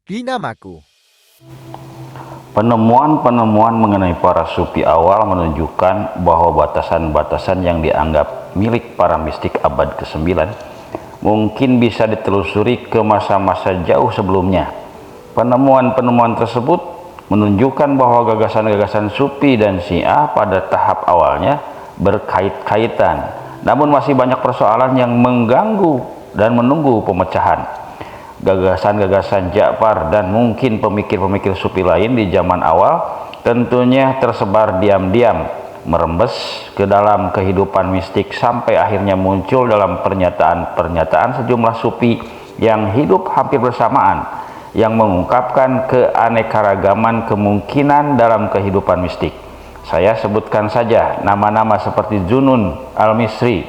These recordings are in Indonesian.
Dinamaku. Penemuan-penemuan mengenai para sufi awal menunjukkan bahwa batasan-batasan yang dianggap milik para mistik abad ke-9 mungkin bisa ditelusuri ke masa-masa jauh sebelumnya. Penemuan-penemuan tersebut menunjukkan bahwa gagasan-gagasan sufi dan syiah pada tahap awalnya berkait-kaitan, namun masih banyak persoalan yang mengganggu dan menunggu pemecahan. Gagasan-gagasan Ja'far dan mungkin pemikir-pemikir sufi lain di zaman awal tentunya tersebar diam-diam, merembes ke dalam kehidupan mistik sampai akhirnya muncul dalam pernyataan-pernyataan sejumlah sufi yang hidup hampir bersamaan, yang mengungkapkan keanekaragaman kemungkinan dalam kehidupan mistik. Saya sebutkan saja nama-nama seperti Junun al-Misri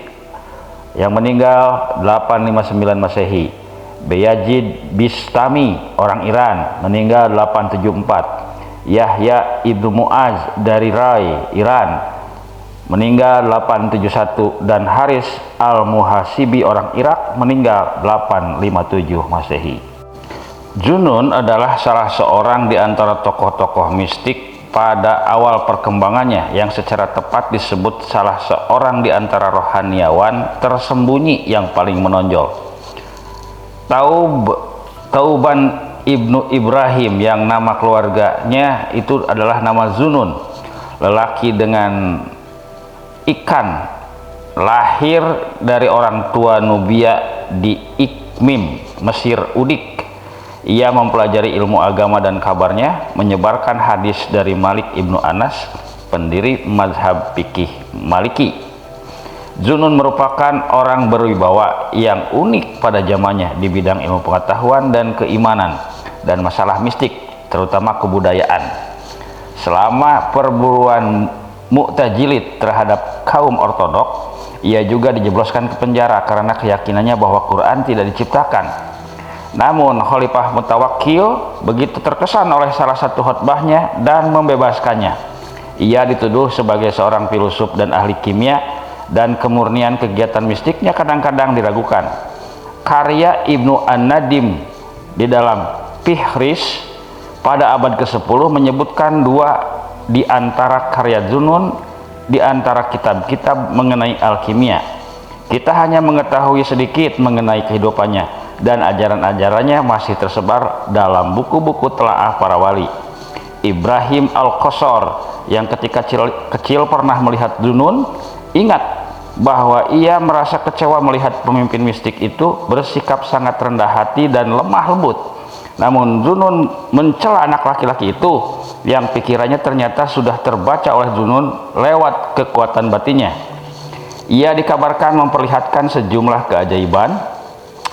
yang meninggal 859 Masehi, Bayazid Bistami orang Iran meninggal 874, Yahya ibnu Mu'az dari Rai Iran meninggal 871, dan Haris al-Muhasibi orang Irak meninggal 857 Masehi. Junun adalah salah seorang di antara tokoh-tokoh mistik pada awal perkembangannya yang secara tepat disebut salah seorang di antara rohaniawan tersembunyi yang paling menonjol. Tauban ibnu Ibrahim yang nama keluarganya itu adalah nama Zunun, lelaki dengan ikan, lahir dari orang tua Nubia di Ikmim, Mesir Udik. Ia mempelajari ilmu agama dan kabarnya menyebarkan hadis dari Malik ibnu Anas, pendiri mazhab fikih Maliki. Zunun merupakan orang berwibawa yang unik pada zamannya di bidang ilmu pengetahuan dan keimanan dan masalah mistik, terutama kebudayaan. Selama perburuan Mu'tazilid terhadap kaum ortodok, ia juga dijebloskan ke penjara karena keyakinannya bahwa Quran tidak diciptakan. Namun Khalifah Mutawakkil begitu terkesan oleh salah satu khotbahnya dan membebaskannya. Ia dituduh sebagai seorang filsuf dan ahli kimia, dan kemurnian kegiatan mistiknya kadang-kadang diragukan. Karya Ibnu An-Nadim di dalam Fihris pada abad ke-10 menyebutkan dua di antara karya Zunun di antara kitab-kitab mengenai alkimia. Kita hanya mengetahui sedikit mengenai kehidupannya, dan ajaran-ajarannya masih tersebar dalam buku-buku telaah para wali. Ibrahim Al-Qasar yang ketika kecil pernah melihat Zunun ingat bahwa ia merasa kecewa melihat pemimpin mistik itu bersikap sangat rendah hati dan lemah lembut. Namun Zunun mencela anak laki-laki itu yang pikirannya ternyata sudah terbaca oleh Zunun lewat kekuatan batinnya. Ia dikabarkan memperlihatkan sejumlah keajaiban,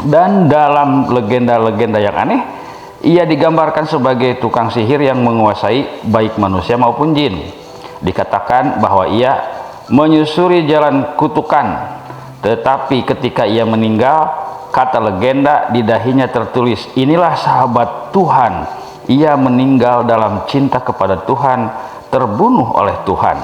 dan dalam legenda-legenda yang aneh ia digambarkan sebagai tukang sihir yang menguasai baik manusia maupun jin. Dikatakan bahwa ia menyusuri jalan kutukan, tetapi ketika ia meninggal, kata legenda di dahinya tertulis, "Inilah sahabat Tuhan, ia meninggal dalam cinta kepada Tuhan, terbunuh oleh Tuhan."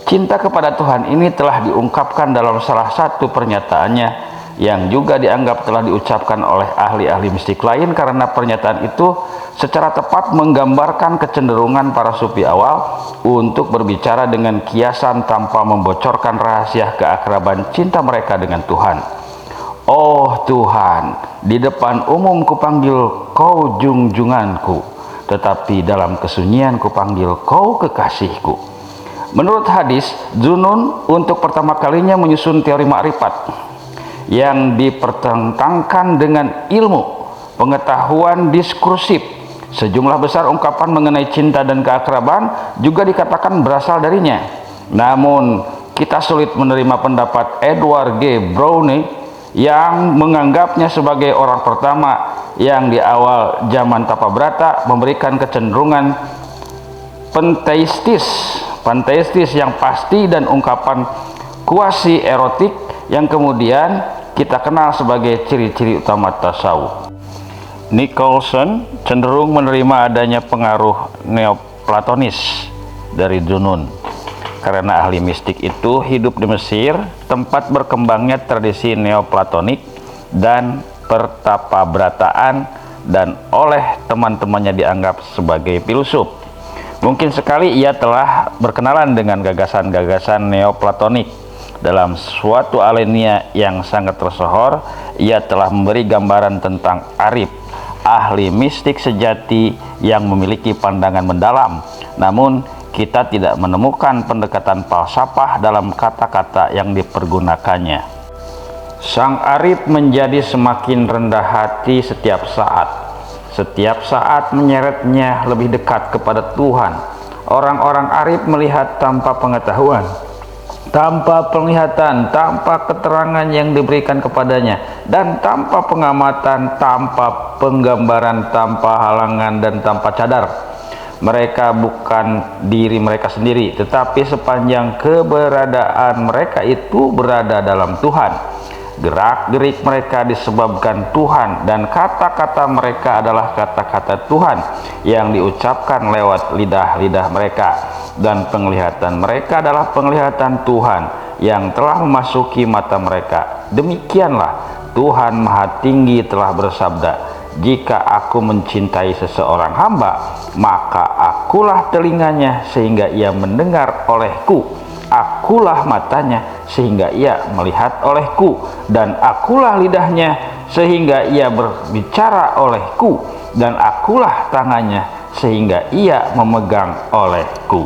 Cinta kepada Tuhan ini telah diungkapkan dalam salah satu pernyataannya yang juga dianggap telah diucapkan oleh ahli-ahli mistik lain, karena pernyataan itu secara tepat menggambarkan kecenderungan para sufi awal untuk berbicara dengan kiasan tanpa membocorkan rahasia keakraban cinta mereka dengan Tuhan. "Oh Tuhan, di depan umum kupanggil kau junjunganku, tetapi dalam kesunyian kupanggil kau kekasihku." Menurut hadis, Zunun untuk pertama kalinya menyusun teori makrifat yang dipertentangkan dengan ilmu pengetahuan diskursif. Sejumlah besar ungkapan mengenai cinta dan keakraban juga dikatakan berasal darinya. Namun kita sulit menerima pendapat Edward G. Browne yang menganggapnya sebagai orang pertama yang di awal zaman Tapabrata memberikan kecenderungan panteistis yang pasti dan ungkapan kuasi erotik yang kemudian kita kenal sebagai ciri-ciri utama tasawuf. Nicholson cenderung menerima adanya pengaruh Neoplatonis dari Zunun karena ahli mistik itu hidup di Mesir, tempat berkembangnya tradisi Neoplatonik dan pertapabrataan dan oleh teman-temannya dianggap sebagai filsuf. Mungkin sekali ia telah berkenalan dengan gagasan-gagasan neoplatonik. Dalam suatu alenia yang sangat tersohor, ia telah memberi gambaran tentang Arif, ahli mistik sejati yang memiliki pandangan mendalam. Namun, kita tidak menemukan pendekatan falsafah dalam kata-kata yang dipergunakannya. Sang Arif menjadi semakin rendah hati setiap saat. Setiap saat menyeretnya lebih dekat kepada Tuhan. Orang-orang Arif melihat tanpa pengetahuan, tanpa penglihatan, tanpa keterangan yang diberikan kepadanya, dan tanpa pengamatan, tanpa penggambaran, tanpa halangan, dan tanpa cadar. Mereka bukan diri mereka sendiri, tetapi sepanjang keberadaan mereka itu berada dalam Tuhan. Gerak-gerik mereka disebabkan Tuhan, dan kata-kata mereka adalah kata-kata Tuhan yang diucapkan lewat lidah-lidah mereka, dan penglihatan mereka adalah penglihatan Tuhan yang telah memasuki mata mereka. Demikianlah Tuhan Maha Tinggi telah bersabda, "Jika aku mencintai seseorang hamba, maka akulah telinganya sehingga ia mendengar olehku. Akulah matanya sehingga ia melihat olehku, dan akulah lidahnya sehingga ia berbicara olehku, dan akulah tangannya sehingga ia memegang olehku."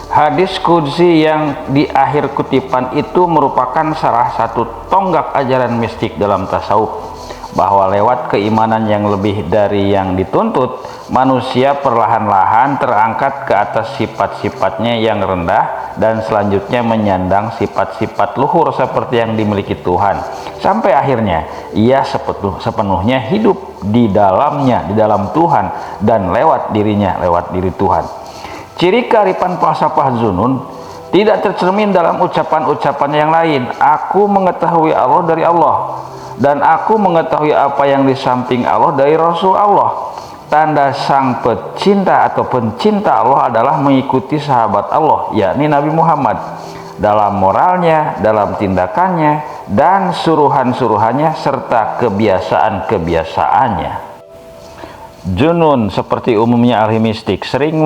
Hadis qudsi yang di akhir kutipan itu merupakan salah satu tonggak ajaran mistik dalam tasawuf, bahwa lewat keimanan yang lebih dari yang dituntut, manusia perlahan-lahan terangkat ke atas sifat-sifatnya yang rendah dan selanjutnya menyandang sifat-sifat luhur seperti yang dimiliki Tuhan, sampai akhirnya ia sepenuhnya hidup di dalamnya, di dalam Tuhan, dan lewat dirinya, lewat diri Tuhan. Ciri kearifan falsafah Zunun tidak tercermin dalam ucapan-ucapan yang lain. Aku mengetahui Allah dari Allah, dan aku mengetahui apa yang di samping Allah dari Rasul Allah. Tanda sang pecinta atau pencinta Allah adalah mengikuti sahabat Allah, yakni Nabi Muhammad, dalam moralnya, dalam tindakannya, dan suruhan-suruhannya serta kebiasaan-kebiasaannya. Junun seperti umumnya ahli mistik sering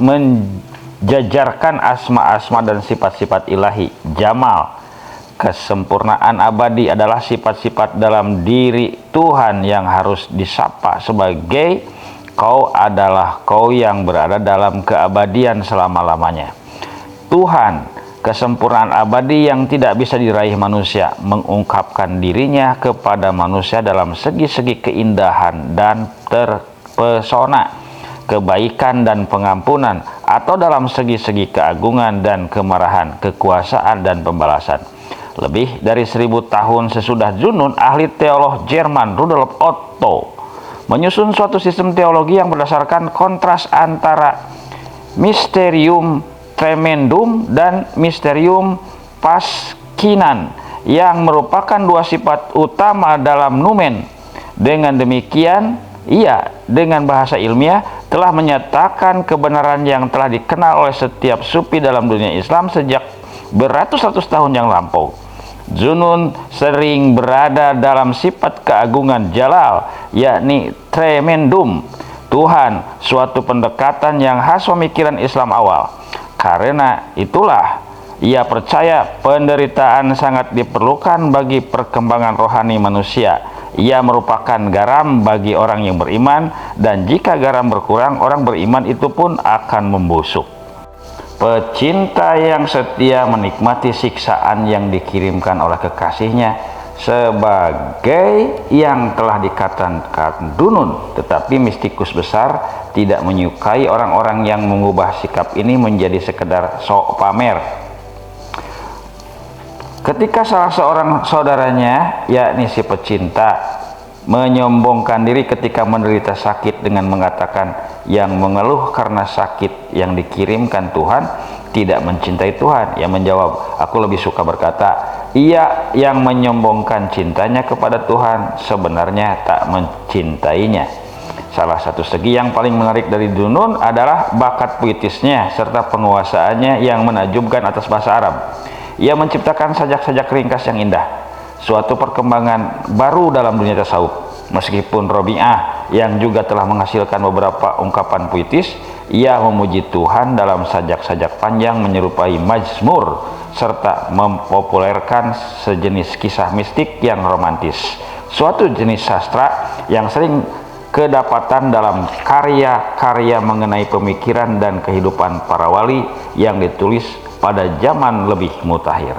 menjajarkan asma-asma dan sifat-sifat ilahi. Jamal, kesempurnaan abadi, adalah sifat-sifat dalam diri Tuhan yang harus disapa sebagai "Kau adalah Kau yang berada dalam keabadian selama-lamanya". Tuhan, kesempurnaan abadi yang tidak bisa diraih manusia, mengungkapkan dirinya kepada manusia dalam segi-segi keindahan dan terpesona, kebaikan dan pengampunan, atau dalam segi-segi keagungan dan kemarahan, kekuasaan dan pembalasan. Lebih dari 1000 tahun sesudah Zunun, ahli teolog Jerman Rudolf Otto menyusun suatu sistem teologi yang berdasarkan kontras antara Mysterium Tremendum dan Mysterium Pasquinan, yang merupakan dua sifat utama dalam numen. Dengan demikian, ia dengan bahasa ilmiah telah menyatakan kebenaran yang telah dikenal oleh setiap sufi dalam dunia Islam sejak beratus-ratus tahun yang lampau. Zunun sering berada dalam sifat keagungan Jalal, yakni Tremendum, Tuhan, suatu pendekatan yang khas pemikiran Islam awal. Karena itulah ia percaya penderitaan sangat diperlukan bagi perkembangan rohani manusia. Ia merupakan garam bagi orang yang beriman, dan jika garam berkurang, orang beriman itu pun akan membusuk. Pecinta yang setia menikmati siksaan yang dikirimkan oleh kekasihnya sebagai yang telah dikatakan dunun, tetapi mistikus besar tidak menyukai orang-orang yang mengubah sikap ini menjadi sekedar sok pamer. Ketika salah seorang saudaranya, yakni si pecinta, menyombongkan diri ketika menderita sakit dengan mengatakan yang mengeluh karena sakit yang dikirimkan Tuhan tidak mencintai Tuhan, ia menjawab, "Aku lebih suka berkata, ia yang menyombongkan cintanya kepada Tuhan sebenarnya tak mencintainya." Salah satu segi yang paling menarik dari Dunun adalah bakat puitisnya serta penguasaannya yang menakjubkan atas bahasa Arab. Ia menciptakan sajak-sajak ringkas yang indah, suatu perkembangan baru dalam dunia tasawuf. Meskipun Robi'ah yang juga telah menghasilkan beberapa ungkapan puitis, ia memuji Tuhan dalam sajak-sajak panjang menyerupai mazmur serta mempopulerkan sejenis kisah mistik yang romantis, suatu jenis sastra yang sering kedapatan dalam karya-karya mengenai pemikiran dan kehidupan para wali yang ditulis pada zaman lebih mutakhir.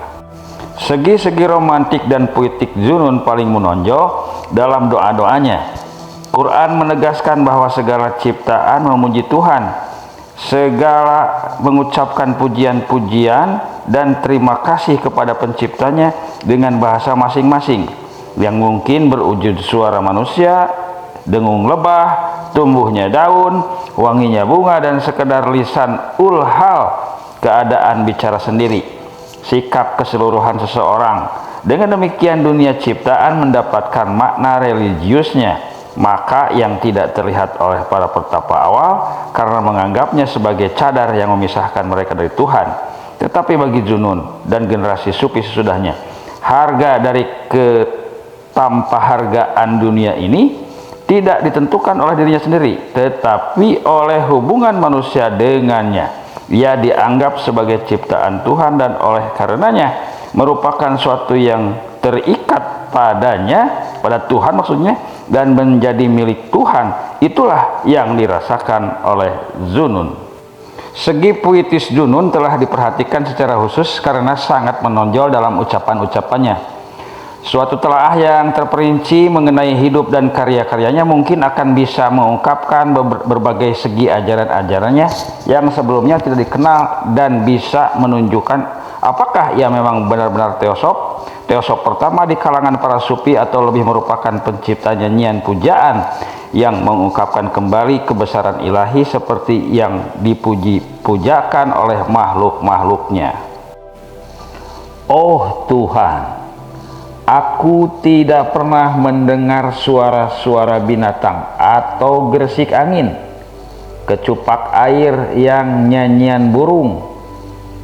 Segi-segi romantik dan puitik Zunun paling menonjol dalam doa-doanya. Quran menegaskan bahwa segala ciptaan memuji Tuhan, segala mengucapkan pujian-pujian dan terima kasih kepada penciptanya dengan bahasa masing-masing yang mungkin berwujud suara manusia, dengung lebah, tumbuhnya daun, wanginya bunga, dan sekedar lisan ulhal, keadaan bicara sendiri, sikap keseluruhan seseorang. Dengan demikian dunia ciptaan mendapatkan makna religiusnya, maka yang tidak terlihat oleh para petapa awal karena menganggapnya sebagai cadar yang memisahkan mereka dari Tuhan. Tetapi bagi Zunun dan generasi sufi sesudahnya, harga dari ketampahargaan dunia ini tidak ditentukan oleh dirinya sendiri, tetapi oleh hubungan manusia dengannya. Ia dianggap sebagai ciptaan Tuhan dan oleh karenanya merupakan suatu yang terikat padanya, pada Tuhan maksudnya, dan menjadi milik Tuhan. Itulah yang dirasakan oleh Zunun. Segi puitis Zunun telah diperhatikan secara khusus karena sangat menonjol dalam ucapan-ucapannya. Suatu telaah yang terperinci mengenai hidup dan karya-karyanya mungkin akan bisa mengungkapkan berbagai segi ajaran-ajarannya yang sebelumnya tidak dikenal dan bisa menunjukkan apakah ia memang benar-benar teosof pertama di kalangan para sufi atau lebih merupakan pencipta nyanyian pujaan yang mengungkapkan kembali kebesaran ilahi seperti yang dipuji-pujakan oleh makhluk-makhluknya. Oh Tuhan, aku tidak pernah mendengar suara-suara binatang atau gersik angin, kecupak air yang nyanyian burung,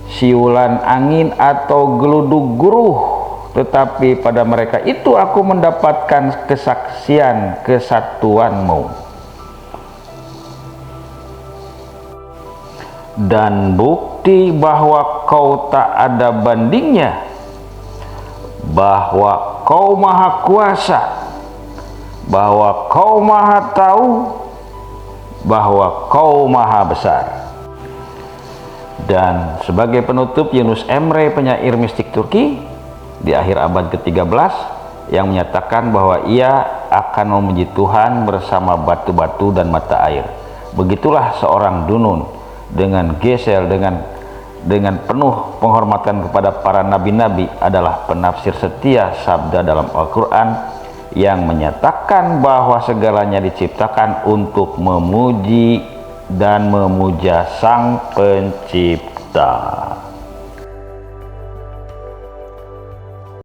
siulan angin atau geluduk guruh, tetapi pada mereka itu aku mendapatkan kesaksian kesatuanmu. Dan bukti bahwa kau tak ada bandingnya, bahwa kau maha kuasa, bahwa kau maha tahu, bahwa kau maha besar. Dan sebagai penutup, Yunus Emre, penyair mistik Turki di akhir abad ke-13, yang menyatakan bahwa ia akan memuji Tuhan bersama batu-batu dan mata air. Begitulah seorang dunun dengan gesel, dengan penuh penghormatan kepada para nabi-nabi, adalah penafsir setia sabda dalam Al-Quran yang menyatakan bahwa segalanya diciptakan untuk memuji dan memuja Sang Pencipta.